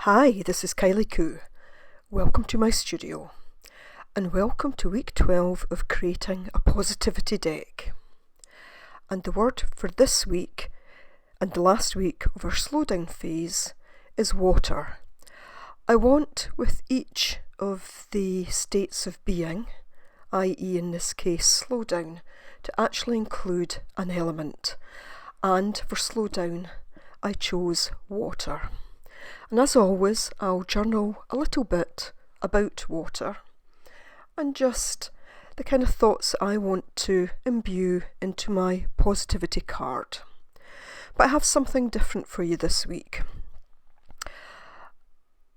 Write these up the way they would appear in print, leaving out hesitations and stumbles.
Hi, this is Kylie Coo. Welcome to my studio, and welcome to week 12 of creating a positivity deck. And the word for this week and the last week of our slowdown phase is water. I want with each of the states of being, i.e. in this case slowdown, to actually include an element. And for slowdown, I chose water. And as always, I'll journal a little bit about water and just the kind of thoughts I want to imbue into my positivity card. But I have something different for you this week.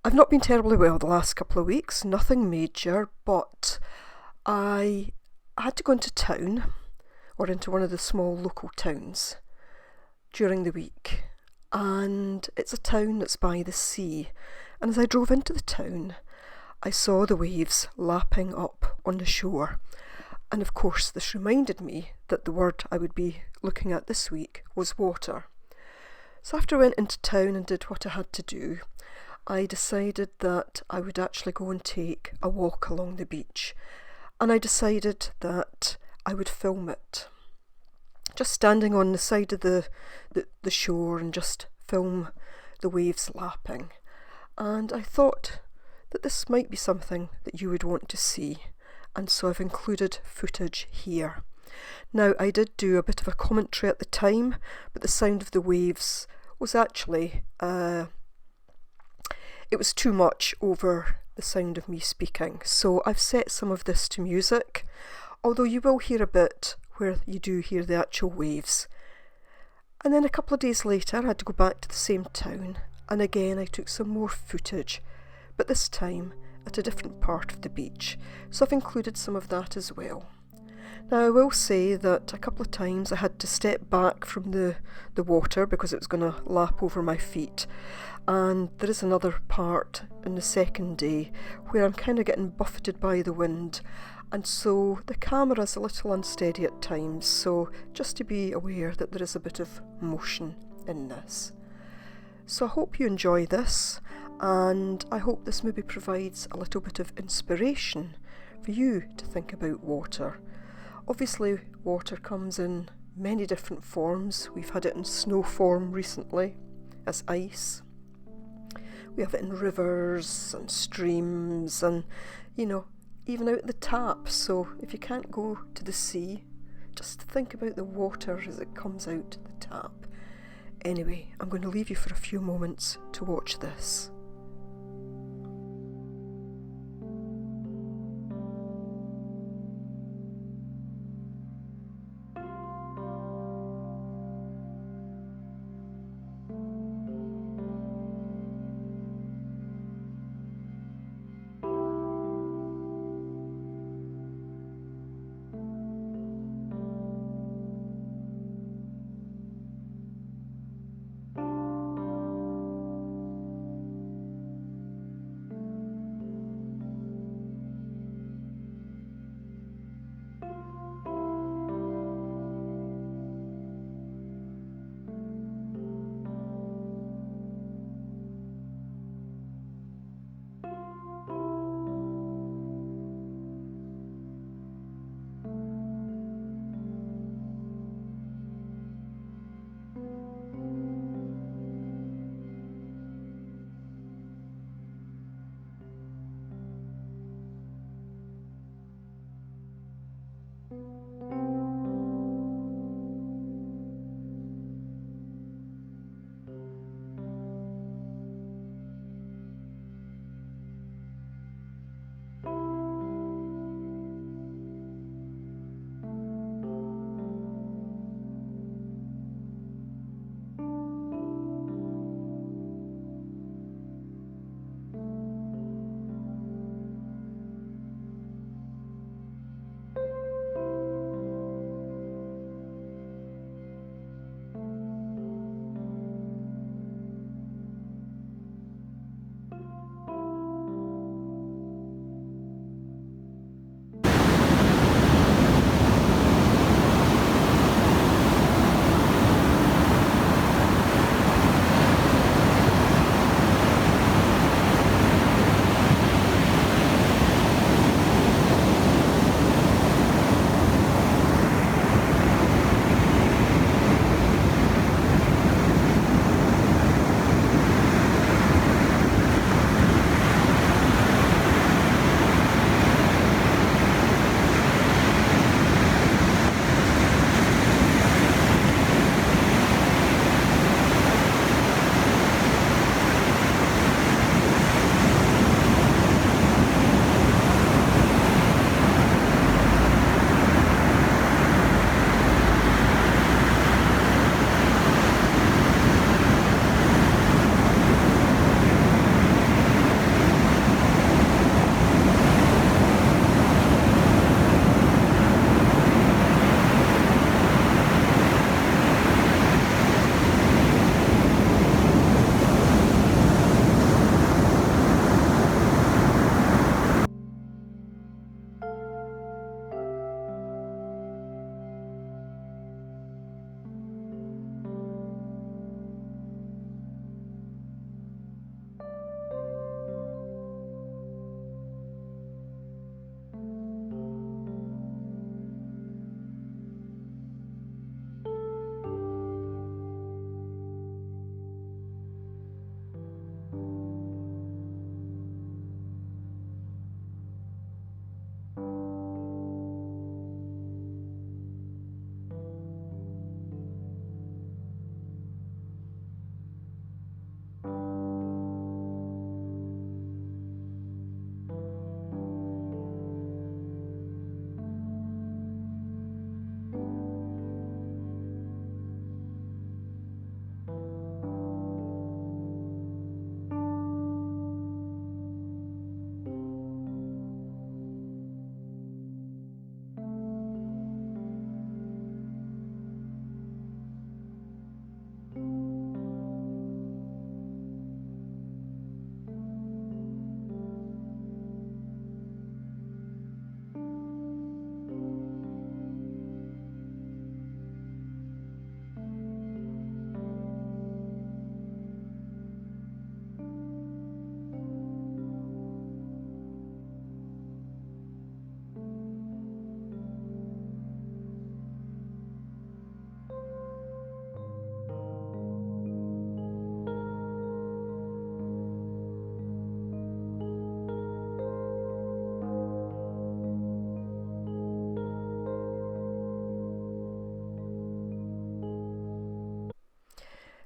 I've not been terribly well the last couple of weeks, nothing major, but I had to go into town or into one of the small local towns during the week. And it's a town that's by the sea, and as I drove into the town I saw the waves lapping up on the shore, and of course this reminded me that the word I would be looking at this week was water. So after I went into town and did what I had to do, I decided that I would actually go and take a walk along the beach, and I decided that I would film it. Just standing on the side of the shore and just film the waves lapping. And I thought that this might be something that you would want to see, and so I've included footage here. Now, I did do a bit of a commentary at the time, but the sound of the waves was actually, it was too much over the sound of me speaking. So I've set some of this to music, although you will hear a bit where you do hear the actual waves. And then a couple of days later I had to go back to the same town, and again I took some more footage, but this time at a different part of the beach, so I've included some of that as well. Now I will say that a couple of times I had to step back from the water because it was going to lap over my feet, and there is another part in the second day where I'm kind of getting buffeted by the wind, and so the camera is a little unsteady at times, so just to be aware that there is a bit of motion in this. So I hope you enjoy this, and I hope this maybe provides a little bit of inspiration for you to think about water. Obviously water comes in many different forms. We've had it in snow form recently as ice. We have it in rivers and streams and, even out the tap. So if you can't go to the sea, just think about the water as it comes out the tap. Anyway, I'm going to leave you for a few moments to watch this.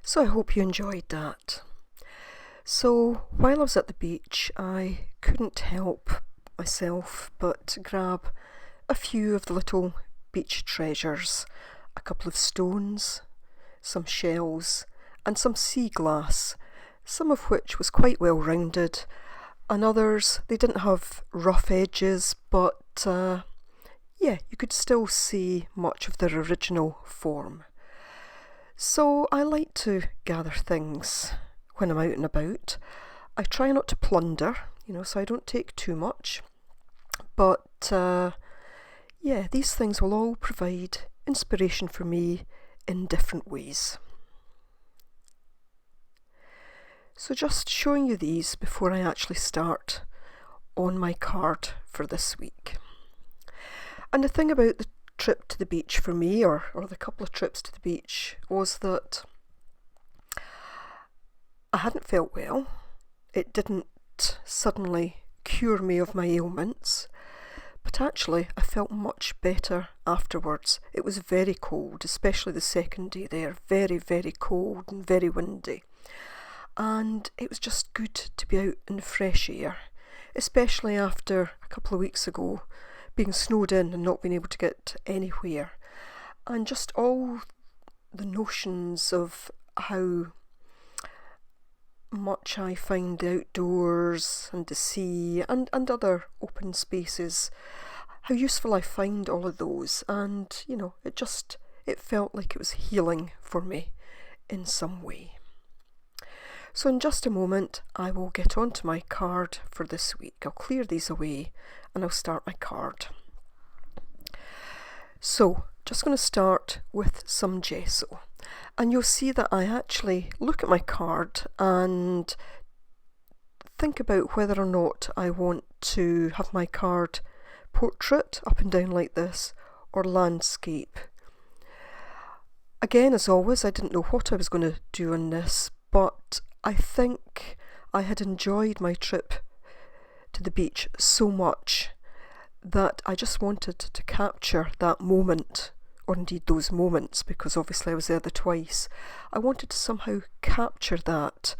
So I hope you enjoyed that. So while I was at the beach, I couldn't help myself but grab a few of the little beach treasures, a couple of stones, some shells and some sea glass, some of which was quite well rounded, and others, they didn't have rough edges, but yeah, you could still see much of their original form. So I like to gather things when I'm out and about. I try not to plunder, so I don't take too much. But yeah, these things will all provide inspiration for me in different ways. So just showing you these before I actually start on my card for this week. And the thing about the trip to the beach for me, or the couple of trips to the beach, was that I hadn't felt well. It didn't suddenly cure me of my ailments, but actually I felt much better afterwards. It was very cold, especially the second day there, very, very cold and very windy. And it was just good to be out in the fresh air, especially after a couple of weeks ago being snowed in and not being able to get anywhere. And just all the notions of how much I find the outdoors and the sea and other open spaces, how useful I find all of those. And, it felt like it was healing for me in some way. So in just a moment, I will get onto my card for this week. I'll clear these away and I'll start my card. So, just going to start with some gesso. And you'll see that I actually look at my card and think about whether or not I want to have my card portrait up and down like this or landscape. Again, as always, I didn't know what I was going to do on this, but I think I had enjoyed my trip to the beach so much that I just wanted to capture that moment, or indeed those moments, because obviously I was there twice. I wanted to somehow capture that,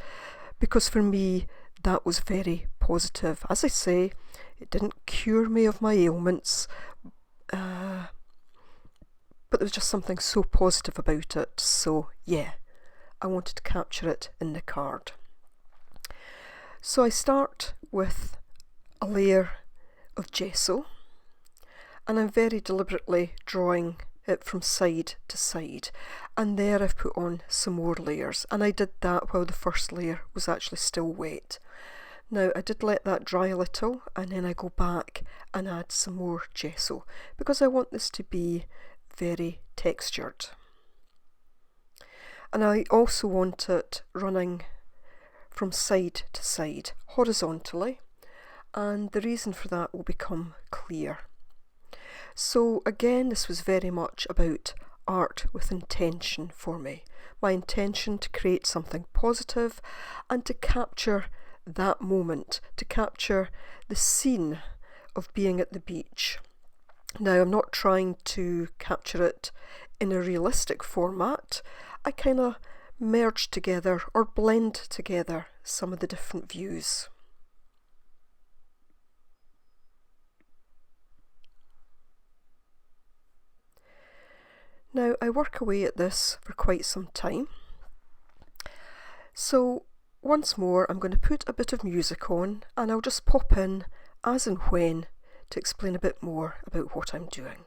because for me that was very positive. As I say, it didn't cure me of my ailments, but there was just something so positive about it. So yeah, I wanted to capture it in the card. So I start with a layer of gesso, and I'm very deliberately drawing it from side to side, and there I've put on some more layers, and I did that while the first layer was actually still wet. Now I did let that dry a little, and then I go back and add some more gesso because I want this to be very textured. And I also want it running from side to side horizontally, and the reason for that will become clear. So again, this was very much about art with intention for me. My intention to create something positive and to capture that moment, to capture the scene of being at the beach. Now, I'm not trying to capture it in a realistic format. I kind of merge together or blend together some of the different views. Now I work away at this for quite some time. So once more I'm going to put a bit of music on, and I'll just pop in as and when to explain a bit more about what I'm doing.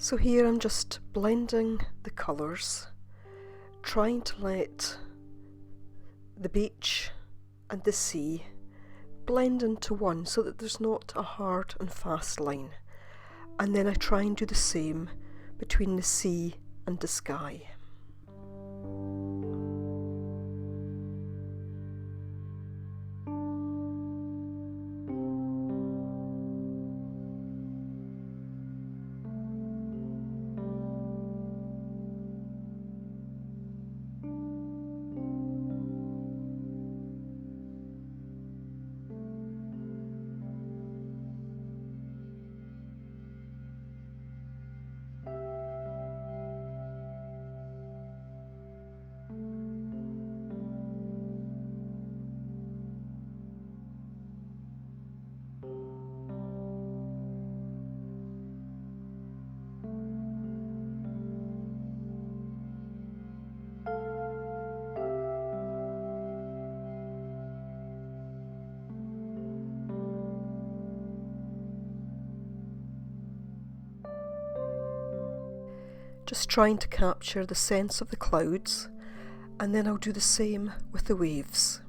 So here I'm just blending the colours, trying to let the beach and the sea blend into one so that there's not a hard and fast line. And then I try and do the same between the sea and the sky. Just trying to capture the sense of the clouds, and then I'll do the same with the waves.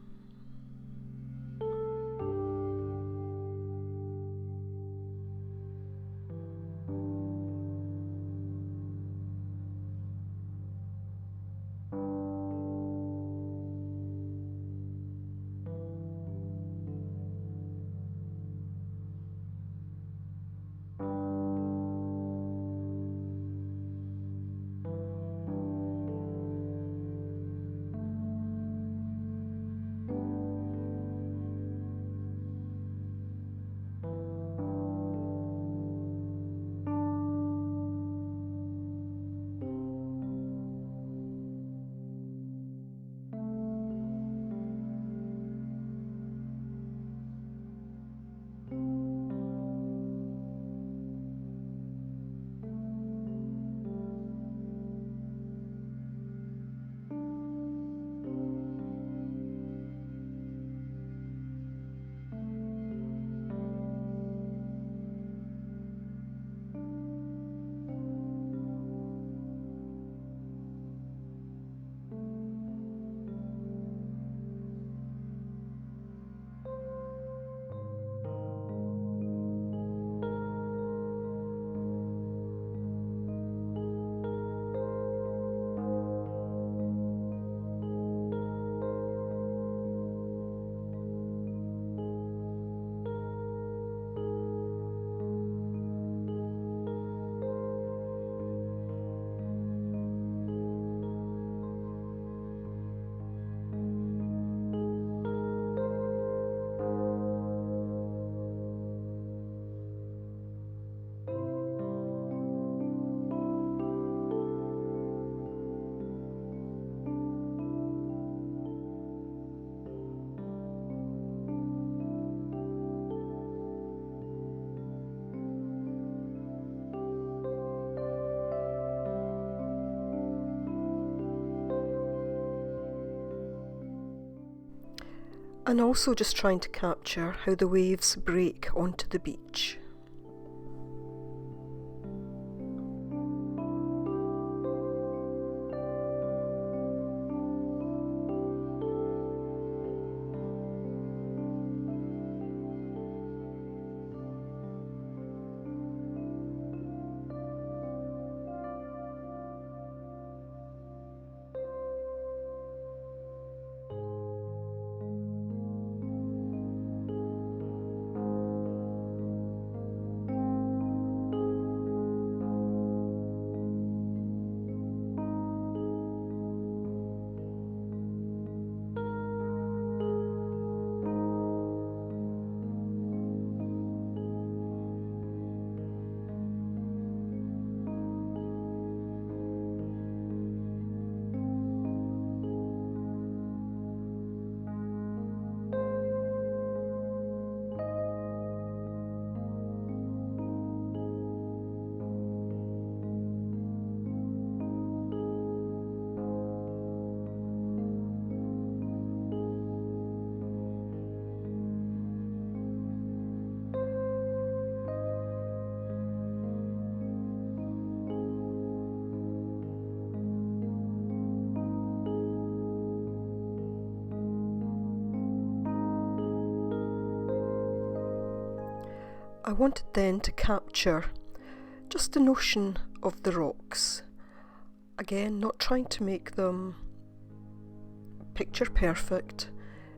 And also just trying to capture how the waves break onto the beach. wanted then to capture just the notion of the rocks. Again, not trying to make them picture perfect,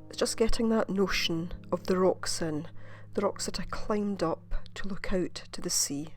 it's just getting that notion of the rocks in, the rocks that I climbed up to look out to the sea.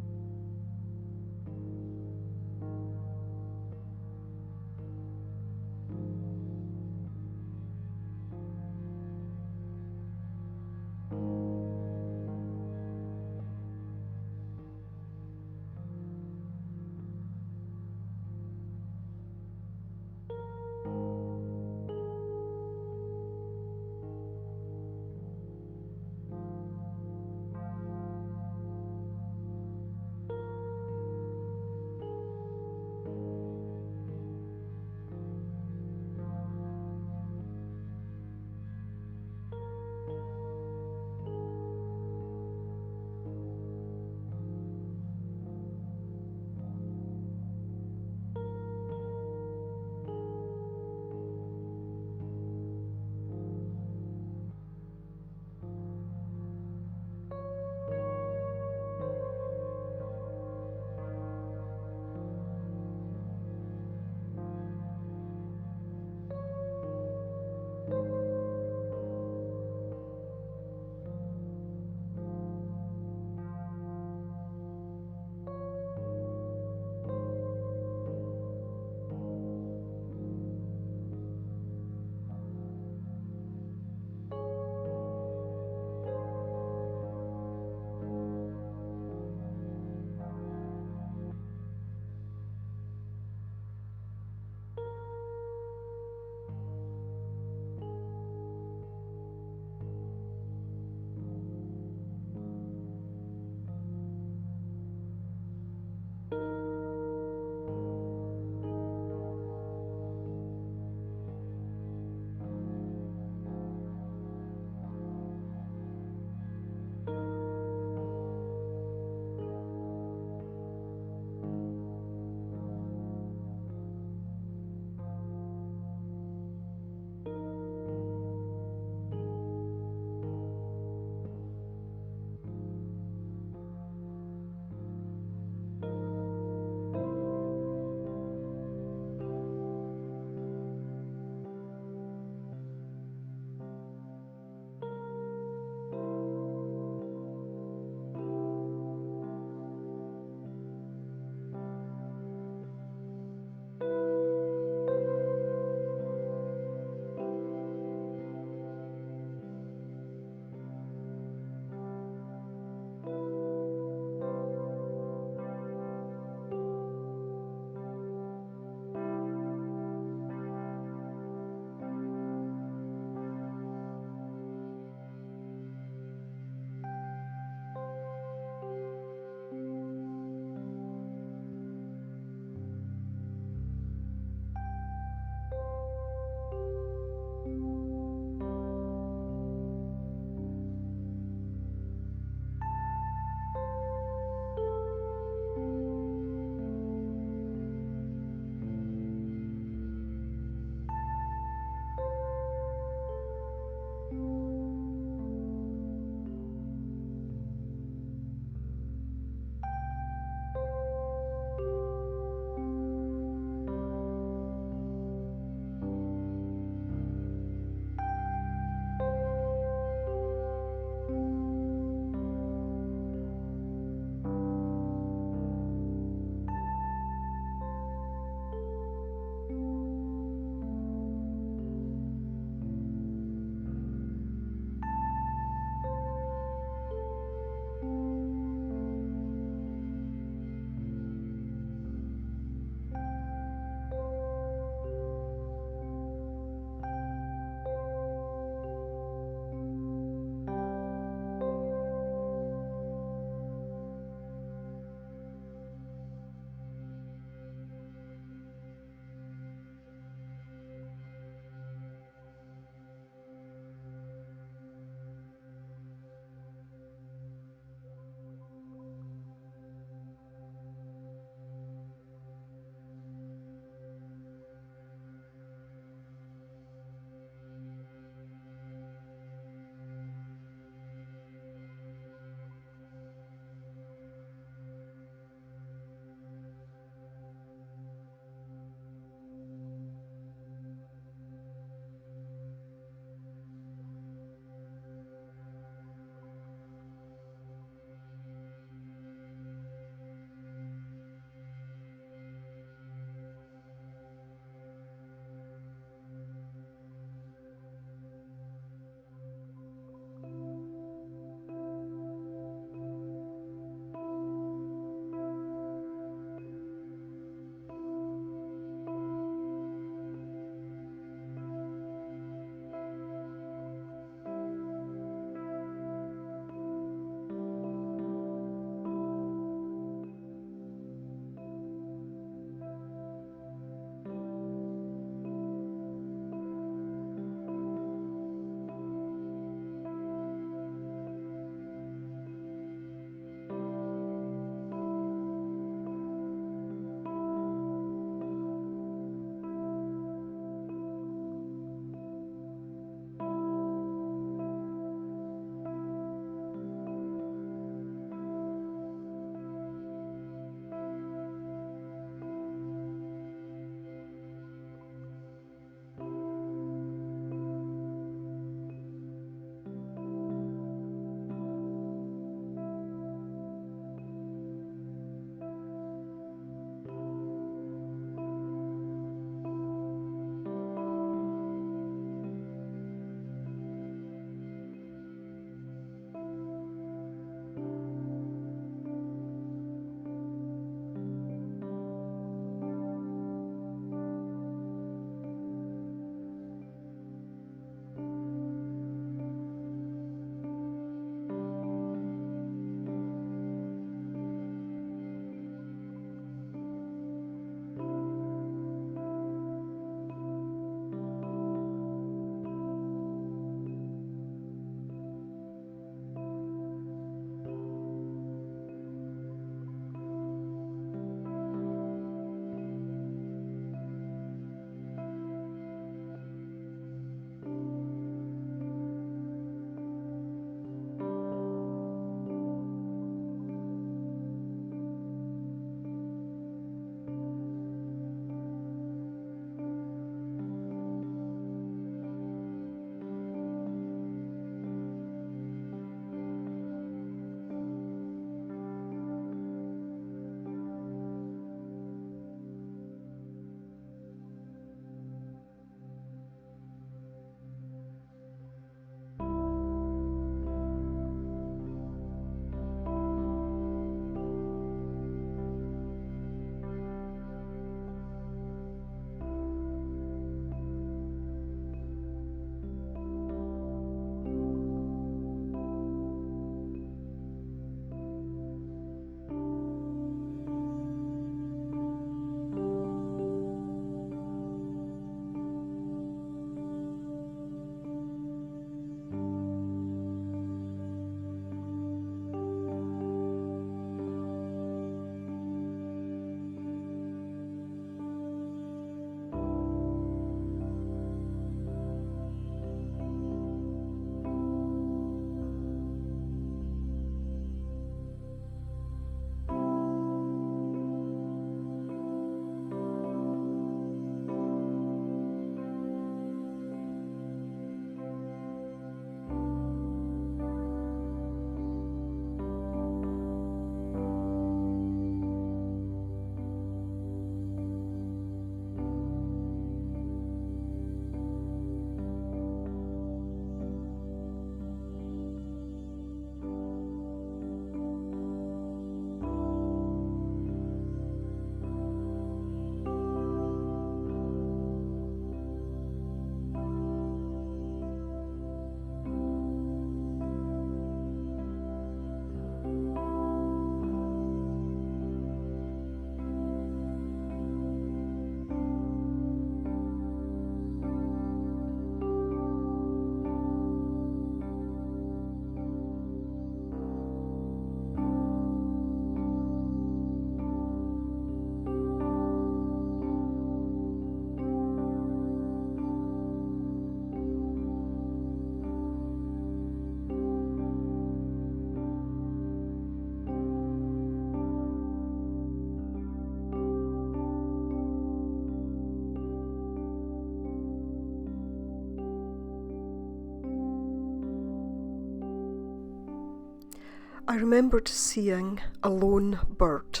I remembered seeing a lone bird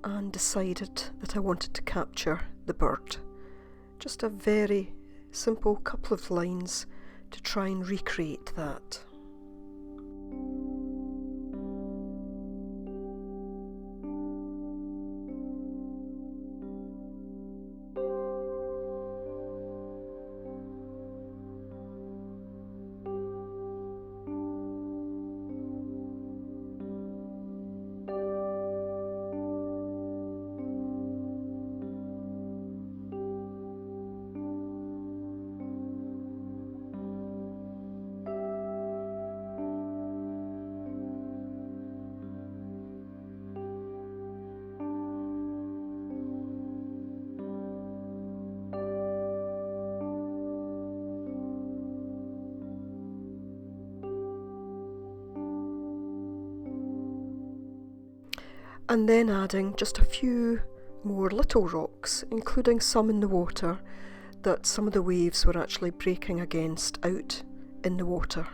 and decided that I wanted to capture the bird. Just a very simple couple of lines to try and recreate that. And then adding just a few more little rocks, including some in the water that some of the waves were actually breaking against out in the water.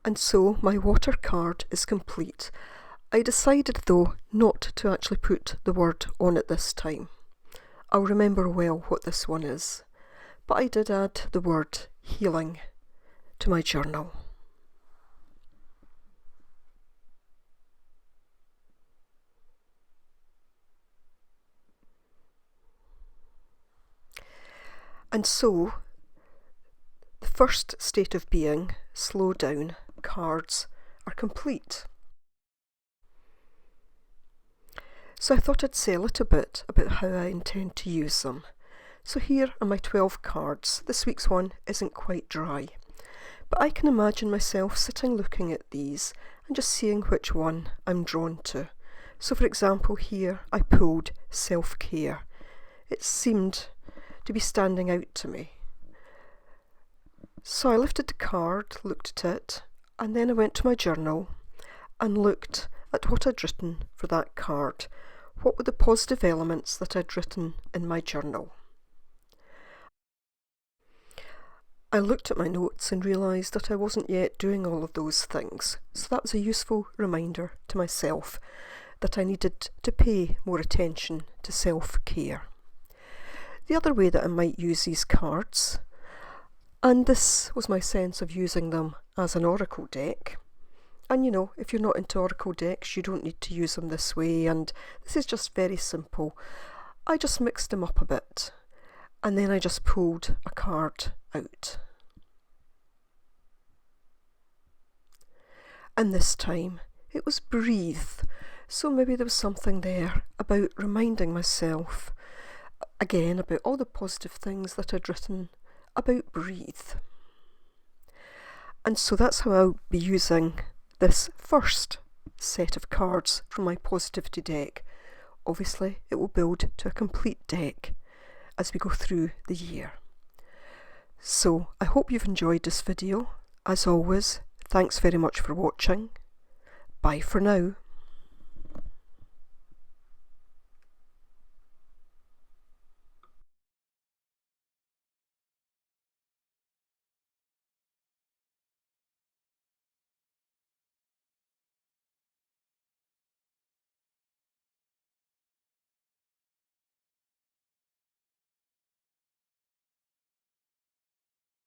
And so my water card is complete. I decided though not to actually put the word on it this time. I'll remember well what this one is, but I did add the word healing to my journal. And so the first state of being, Slowdown, cards are complete. So I thought I'd say a little bit about how I intend to use them. So here are my 12 cards. This week's one isn't quite dry, but I can imagine myself sitting looking at these and just seeing which one I'm drawn to. So for example here I pulled self-care. It seemed to be standing out to me. So I lifted the card, looked at it, and then I went to my journal and looked at what I'd written for that card. What were the positive elements that I'd written in my journal? I looked at my notes and realised that I wasn't yet doing all of those things, so that was a useful reminder to myself that I needed to pay more attention to self-care. The other way that I might use these cards, and this was my sense of using them as an oracle deck. And you know, if you're not into oracle decks, you don't need to use them this way, and this is just very simple. I just mixed them up a bit, and then I just pulled a card out. And this time it was breathe. So maybe there was something there about reminding myself again about all the positive things that I'd written about breathe. And so that's how I'll be using this first set of cards from my positivity deck. Obviously it will build to a complete deck as we go through the year. So I hope you've enjoyed this video. As always, thanks very much for watching. Bye for now.